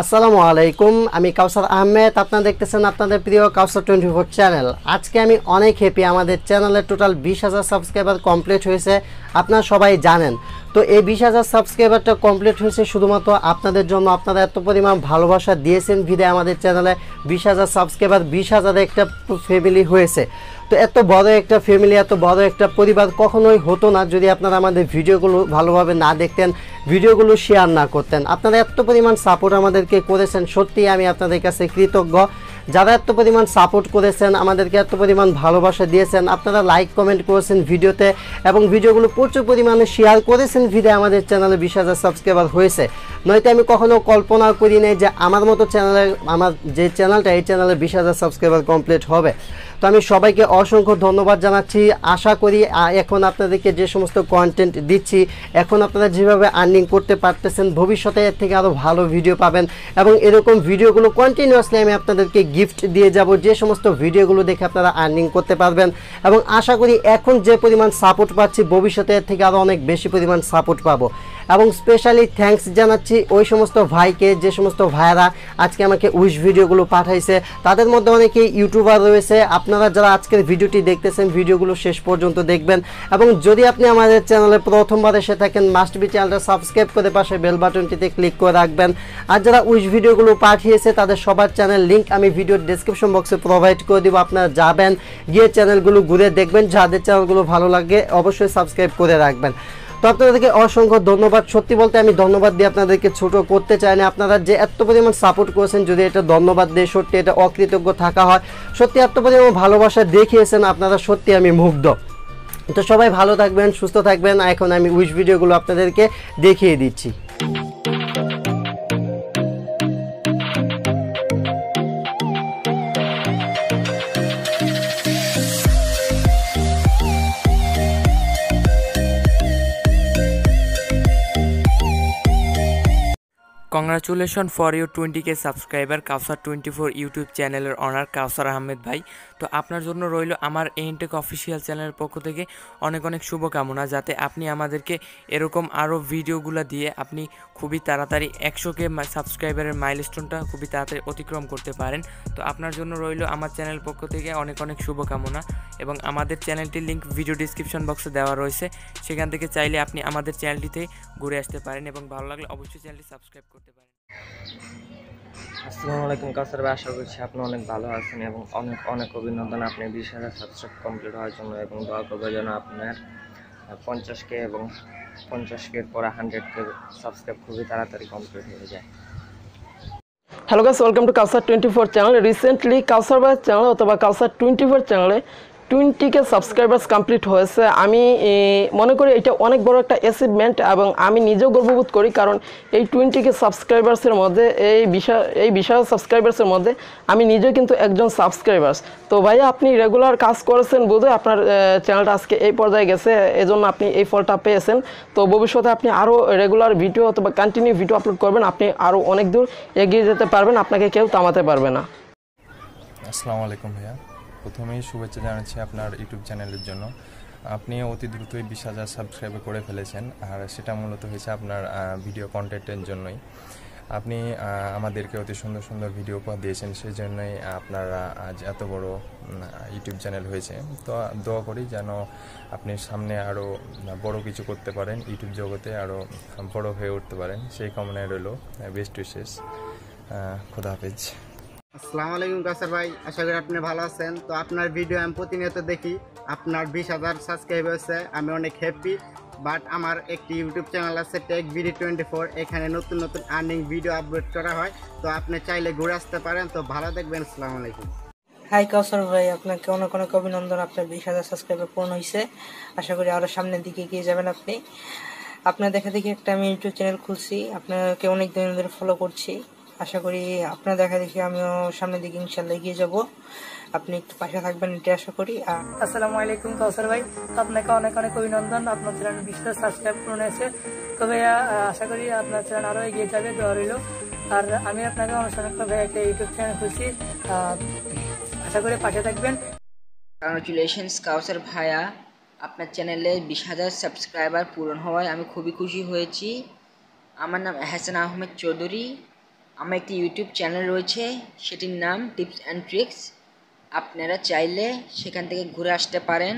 আসসালামু আলাইকুম, আমি কাউসার আহমেদ। আপনারা দেখতেছেন আপনাদের প্রিয় কাউসার 24 চ্যানেল। আজকে আমি অনেক হ্যাপি, আমাদের চ্যানেলের টোটাল 20,000 সাবস্ক্রাইবার কমপ্লিট হয়েছে, আপনারা সবাই জানেন। তো এই 20,000 সাবস্ক্রাইবারটা কমপ্লিট হয়েছে শুধুমাত্র আপনাদের জন্য। আপনারা এত পরিমাণ ভালোবাসা দিয়েছেন ভিডিও আমাদের চ্যানেলে। 20,000 সাবস্ক্রাইবার, 20,000 একটা ফ্যামিলি হয়েছে। তো এত বড় একটা ফ্যামিলি, এত বড় একটা পরিবার কখনোই হতো না যদি আপনারা আমাদের ভিডিওগুলো ভালোভাবে না দেখতেন, ভিডিওগুলো শেয়ার না করতেন। আপনারা এত পরিমাণ সাপোর্ট আমাদেরকে করেছেন, সত্যিই আমি আপনাদের কাছে কৃতজ্ঞ। যারা এত পরিমাণ সাপোর্ট করেছেন, আমাদেরকে এত পরিমাণ ভালোবাসা দিয়েছেন, আপনারা লাইক কমেন্ট করেছেন ভিডিওতে এবং ভিডিওগুলো প্রচুর পরিমাণে শেয়ার করেছেন ভিডিও আমাদের চ্যানেলে 20,000 সাবস্ক্রাইবার হয়েছে। নয়তো আমি কখনো কল্পনা করি নাই যে আমার মতো চ্যানেলে, আমার যে চ্যানেলটা, এই চ্যানেলে 20,000 সাবস্ক্রাইবার কমপ্লিট হবে। তো আমি সবাইকে অসংখ্য ধন্যবাদ জানাচ্ছি। আশা করি এখন আপনাদেরকে যে সমস্ত কন্টেন্ট দিচ্ছি, এখন আপনারা যেভাবে আর্নিং করতে পারতেছেন, ভবিষ্যতে এর থেকে আরও ভালো ভিডিও পাবেন এবং এরকম ভিডিওগুলো কন্টিনিউয়াসলি আমি আপনাদেরকে গিফট দিয়ে যাব, যে সমস্ত ভিডিওগুলো দেখে আপনারা আর্নিং করতে পারবেন। এবং আশা করি এখন যে পরিমাণ সাপোর্ট পাচ্ছি, ভবিষ্যতে এর থেকে আরও অনেক বেশি পরিমাণ সাপোর্ট পাবো। এবং স্পেশালি থ্যাঙ্কস জানাচ্ছি ওই সমস্ত ভাইকে, যে সমস্ত ভাইয়েরা আজকে আমাকে উইশ ভিডিওগুলো পাঠাইছে। তাদের মধ্যে অনেকেই ইউটিউবার রয়েছে। আপনারা যারা আজকের ভিডিওটি দেখতেছেন, ভিডিওগুলো শেষ পর্যন্ত দেখবেন। এবং যদি আপনি আমাদের চ্যানেলে প্রথমবার এসে থাকেন, মাস্ট বি চ্যানেলটা সাবস্ক্রাইব করে পাশে বেল বাটনটিতে ক্লিক করে রাখবেন। আর যারা উইশ ভিডিওগুলো পাঠিয়েছে তাদের সবার চ্যানেল লিঙ্ক আমি ভিডিওর ডেসক্রিপশন বক্সে প্রোভাইড করে দিব। আপনারা যাবেন, গিয়ে চ্যানেলগুলো ঘুরে দেখবেন। যাদের চ্যানেলগুলো ভালো লাগে অবশ্যই সাবস্ক্রাইব করে রাখবেন। তো আপনাদেরকে অসংখ্য ধন্যবাদ। সত্যি বলতে আমি ধন্যবাদ দিয়ে আপনাদেরকে ছোট করতে চাই না। আপনারা যে এত পরিমাণ সাপোর্ট করেছেন, যদি এটা ধন্যবাদ দিয়ে সত্যি এটা অকৃতজ্ঞ থাকা হয়। সত্যি এত পরিমাণ ভালোবাসা দেখিয়েছেন আপনারা, সত্যি আমি মুগ্ধ। তো সবাই ভালো থাকবেন, সুস্থ থাকবেন। এখন আমি উইশ ভিডিওগুলো আপনাদেরকে দেখিয়ে দিচ্ছি। Congratulations for your 20K subscriber Kawsar 24 YouTube চ্যানেলের অনার কাউসার আহমেদ ভাই। তো আপনার জন্য রইল আমার এনটেক অফিসিয়াল চ্যানেলের পক্ষ থেকে অনেক অনেক শুভকামনা, যাতে আপনি আমাদেরকে এরকম আরও ভিডিওগুলো দিয়ে আপনি খুবই তাড়াতাড়ি 100K সাবস্ক্রাইবারের মাইলস্টোনটা খুবই তাড়াতাড়ি অতিক্রম করতে পারেন। তো আপনার জন্য রইল আমার চ্যানেল পক্ষ থেকে অনেক অনেক শুভকামনা। এবং আমাদের চ্যানেলটির লিঙ্ক ভিডিও ডিসক্রিপশন বক্সে দেওয়া রয়েছে, সেখান থেকে চাইলে আপনি আমাদের চ্যানেলটিতে ঘুরে আসতে পারেন এবং ভালো লাগলে অবশ্যই চ্যানেলটি সাবস্ক্রাইব করতে পারেন। আসসালামু আলাইকুম কাউসার ভাই, আশা করছি আপনি অনেক ভালো আছেন এবং অনেক অনেক অভিনন্দন আপনি 20,000 সাবস্ক্রাইব কমপ্লিট হওয়ার জন্য। এবং দোয়া করবো যেন আপনার 50K এবং 50K পরে 100K সাবস্ক্রাইব খুবই তাড়াতাড়ি কমপ্লিট হয়ে যায়। Hello guys, welcome to Kausar 24 channel. Recently Kausar ভাই চ্যানেল অথবা কাউসার 24 চ্যানেলে 20K সাবস্ক্রাইবার্স কমপ্লিট হয়েছে। আমি মনে করি এটা অনেক বড় একটা অ্যাচিভমেন্ট এবং আমি নিজেও গর্ববোধ করি, কারণ এই 20K সাবস্ক্রাইবার্সের মধ্যে, এই বিশাল সাবস্ক্রাইবার্সের মধ্যে আমি নিজেও কিন্তু একজন সাবস্ক্রাইবার্স। তো ভাইয়া, আপনি রেগুলার কাজ করেছেন বোধহয়, আপনার চ্যানেলটা আজকে এই পর্যায়ে গেছে, এজন্য আপনি এই ফলটা পেয়েছেন। তো ভবিষ্যতে আপনি আরও রেগুলার ভিডিও অথবা কন্টিনিউ ভিডিও আপলোড করবেন, আপনি আরও অনেক দূর এগিয়ে যেতে পারবেন, আপনাকে কেউ থামাতে পারবে না। আসসালামু আলাইকুম ভাইয়া, প্রথমেই শুভেচ্ছা জানাচ্ছি আপনার ইউটিউব চ্যানেলের জন্য। আপনি অতি দ্রুতই 20,000 সাবস্ক্রাইবার করে ফেলেছেন, আর সেটা মূলত হয়েছে আপনার ভিডিও কন্টেন্টের জন্যই। আপনি আমাদেরকে অতি সুন্দর সুন্দর ভিডিও উপহার দিয়েছেন, সেই জন্যই আপনারা আজ এত বড় ইউটিউব চ্যানেল হয়েছে। তো দোয়া করি যেন আপনি সামনে আরও বড় কিছু করতে পারেন, ইউটিউব জগতে আরও বড় হয়ে উঠতে পারেন, সেই কামনায় রইল। Best wishes. খোদা হাফেজ। আসসালামু আলাইকুম কাউসার ভাই, আশা করি আপনি ভালো আছেন। তো আপনার ভিডিও আমি প্রতিনিয়ত দেখি, আপনার 20,000 সাবস্ক্রাইব হয়েছে, আমি অনেক হ্যাপি। বাট আমার একটি ইউটিউব চ্যানেল আছে টেক বিডি 24, এখানে নতুন নতুন আর্নিং ভিডিও আপলোড করা হয়। তো আপনি চাইলে ঘুরে আসতে পারেন। তো ভালো দেখবেন। আসসালামু আলাইকুম। হাই কাউসার ভাই, আপনাকে অনেক অনেক অভিনন্দন। আপনার 20,000 সাবস্ক্রাইবার পূর্ণ হয়েছে। আশা করি আরও সামনের দিকে এগিয়ে যাবেন আপনি। আপনার দেখা দেখি একটা আমি ইউটিউব চ্যানেল খুলছি, আপনাকে অনেক দিন ধরে ফলো করছি। আশা করি আপনার দেখা দেখি আমিও সামনের দিকে ইনশাল্লাহ এগিয়ে যাব। আপনি একটু পাশে থাকবেন, এটা আশা করি। আসসালামু আলাইকুম কাউসার ভাই, আপনাকে অনেক অনেক অভিনন্দন। আপনার চ্যানেল 20,000 সাবস্ক্রাইব পূর্ণ হয়েছে। তো ভাইয়া, আশা করি আপনার চ্যানেল আরও এগিয়ে যাবে, দোয়া রইল। আর আমি আপনাকে অনুসরণ করে একটা ইউটিউব চ্যানেল খুলছি, আশা করি পাশে থাকবেন। কংগ্রাচুলেশনস কাউসার ভাইয়া, আপনার চ্যানেলে 20,000 সাবস্ক্রাইবার পূরণ হওয়ায় আমি খুবই খুশি হয়েছি। আমার নাম এহসান আহমেদ চৌধুরী। আমার একটি ইউটিউব চ্যানেল রয়েছে, সেটির নাম টিপস অ্যান্ড ট্রিক্স। আপনারা চাইলে সেখান থেকে ঘুরে আসতে পারেন।